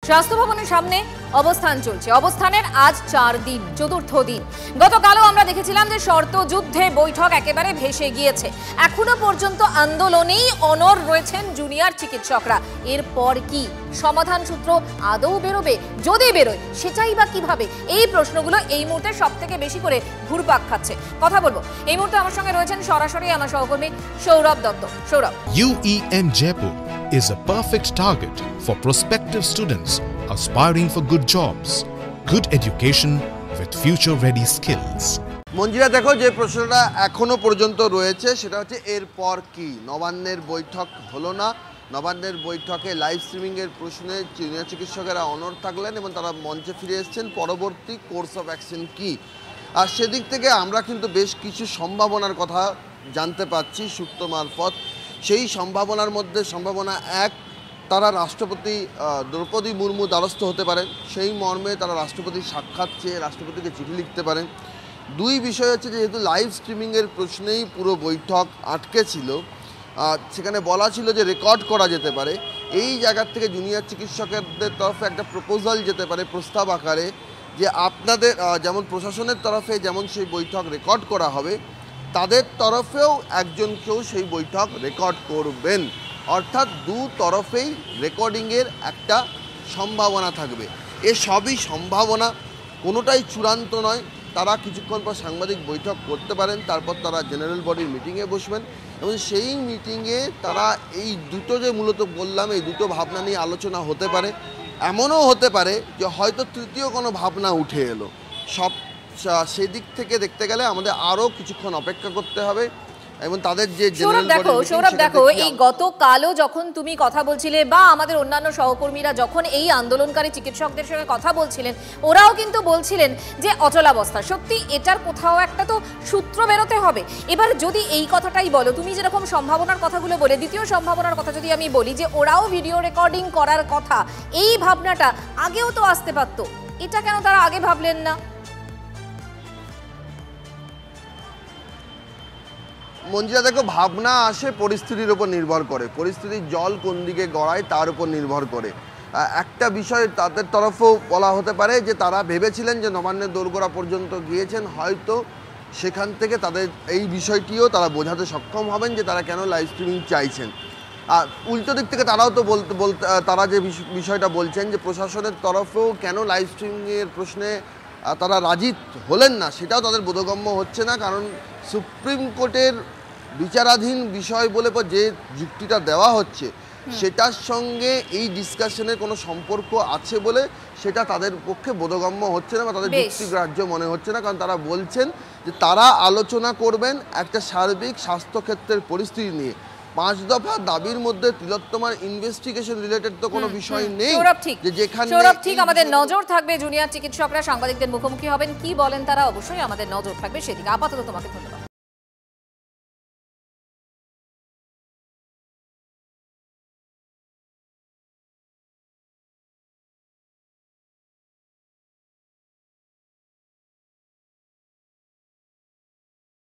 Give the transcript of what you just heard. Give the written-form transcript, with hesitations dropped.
স্বাস্থ্য ভবনের সামনে অবস্থান চলছে। অবস্থানের আজ 4 দিন, চতুর্থ দিন। গতকালও আমরা দেখেছিলাম যে শর্ত যুদ্ধে বৈঠক একেবারে ভেসে গিয়েছে। এখনো পর্যন্ত আন্দোলনেই অনড় রয়েছেন জুনিয়র চিকিৎসকরা। এরপর কি সমাধান সূত্র আদৌ বেরোবে? যদি বেরোয় সেটাই বা কিভাবে? এই প্রশ্নগুলো এই মুহূর্তে সবথেকে বেশি করে ঘুরপাক খাচ্ছে। কথা বলবো এই মুহূর্তে আমার সঙ্গে রয়েছেন সরাসরি আমার সহকর্মী Sourav Dutta. Sourav, UEM Jaipur is a perfect target for prospective students aspiring for good jobs, good education with future-ready skills. মঞ্জিরা, দেখো যে প্রশ্নটা এখনো পর্যন্ত রয়েছে সেটা হচ্ছে এরপর কি? নবান্নের বৈঠক হলো না, নবান্নের বৈঠকে লাইভ স্ট্রিমিংয়ের প্রশ্নে জুনিয়র চিকিৎসকেরা অনড় থাকলেন এবং তারা মঞ্চে ফিরে এসেছেন। পরবর্তী কোর্স অফ অ্যাকশন কি? আর সেদিক থেকে আমরা কিন্তু বেশ কিছু সম্ভাবনার কথা জানতে পাচ্ছি সূত্র মারফত। সেই সম্ভাবনার মধ্যে সম্ভাবনা এক, তারা রাষ্ট্রপতি দ্রৌপদী মুর্মু দ্বারস্থ হতে পারেন, সেই মর্মে তারা রাষ্ট্রপতির সাক্ষাৎ চেয়ে রাষ্ট্রপতিকে চিঠি লিখতে পারেন। দুই বিষয় হচ্ছে যেহেতু লাইভ স্ট্রিমিংয়ের প্রশ্নেই পুরো বৈঠক আটকে ছিল, সেখানে বলা ছিল যে রেকর্ড করা যেতে পারে। এই জায়গার থেকে জুনিয়র চিকিৎসকদের তরফে একটা প্রপোজাল যেতে পারে প্রস্তাব আকারে যে আপনাদের যেমন প্রশাসনের তরফে যেমন সেই বৈঠক রেকর্ড করা হবে, তাদের তরফেও একজনকেও সেই বৈঠক রেকর্ড করবেন। অর্থাৎ দু তরফেই রেকর্ডিংয়ের একটা সম্ভাবনা থাকবে। এ সবই সম্ভাবনা, কোনোটাই চূড়ান্ত নয়। তারা কিছুক্ষণ পর সাংবাদিক বৈঠক করতে পারেন, তারপর তারা জেনারেল বডির মিটিংয়ে বসবেন এবং সেই মিটিংয়ে তারা এই দুটো যে মূলত বললাম এই দুটো ভাবনা নিয়ে আলোচনা হতে পারে। এমনও হতে পারে যে হয়তো তৃতীয় কোনো ভাবনা উঠে এলো। সব সেদিক থেকে দেখতে গেলে আমাদের আরও কিছুক্ষণ অপেক্ষা করতে হবে এবং তাদের যে সৌরভ দেখো, এই গতকালও যখন তুমি কথা বলছিলে বা আমাদের অন্যান্য সহকর্মীরা যখন এই আন্দোলনকারী চিকিৎসকদের সঙ্গে কথা বলছিলেন, ওরাও কিন্তু বলছিলেন যে অচলাবস্থা। সত্যি এটার কোথাও একটা তো সূত্র বেরোতে হবে। এবার যদি এই কথাটাই বলো, তুমি যেরকম সম্ভাবনার কথাগুলো বলে, দ্বিতীয় সম্ভাবনার কথা যদি আমি বলি যে ওরাও ভিডিও রেকর্ডিং করার কথা, এই ভাবনাটা আগেও তো আসতে পারতো, এটা কেন তারা আগে ভাবলেন না? মঞ্জিরা, দেখো ভাবনা আসে পরিস্থিতির উপর নির্ভর করে, পরিস্থিতির জল কোন দিকে গড়ায় তার উপর নির্ভর করে। একটা বিষয় তাদের তরফেও বলা হতে পারে যে তারা ভেবেছিলেন যে নবান্নের দোরগোড়া পর্যন্ত গিয়েছেন, হয়তো সেখান থেকে তাদের এই বিষয়টিও তারা বোঝাতে সক্ষম হবেন যে তারা কেন লাইভ স্ট্রিমিং চাইছেন। আর উল্টো দিক থেকে তারাও তো তারা যে বিষয়টা বলছেন যে প্রশাসনের তরফেও কেন লাইভ স্ট্রিমিংয়ের প্রশ্নে তারা রাজি হলেন না, সেটাও তাদের বোধগম্য হচ্ছে না। কারণ সুপ্রিম কোর্টের বিচারাধীন বিষয় বলে যে যুক্তিটা দেওয়া হচ্ছে সেটার সঙ্গে এই ডিসকাশনের কোনো সম্পর্ক আছে বলে সেটা তাদের পক্ষে বোধগম্য হচ্ছে না বা তাদের যুক্তিগ্রাহ্য মনে হচ্ছে না। কারণ তারা বলছেন যে তারা আলোচনা করবেন একটা সার্বিক স্বাস্থ্যক্ষেত্রের পরিস্থিতি নিয়ে। 5 দফা দাবির মধ্যে তিলোত্তমার ইনভেস্টিগেশন রিলেটেড তো কোনো বিষয় নেই। যে যেখানে ঠিক আমাদের নজর থাকবে, জুনিয়র চিকিৎসকরা সাংবাদিকদের মুখোমুখি হবেন, কি বলেন তারা, অবশ্যই আমাদের নজর থাকবে সেদিকে। আপাতত তোমাকে ধন্যবাদ।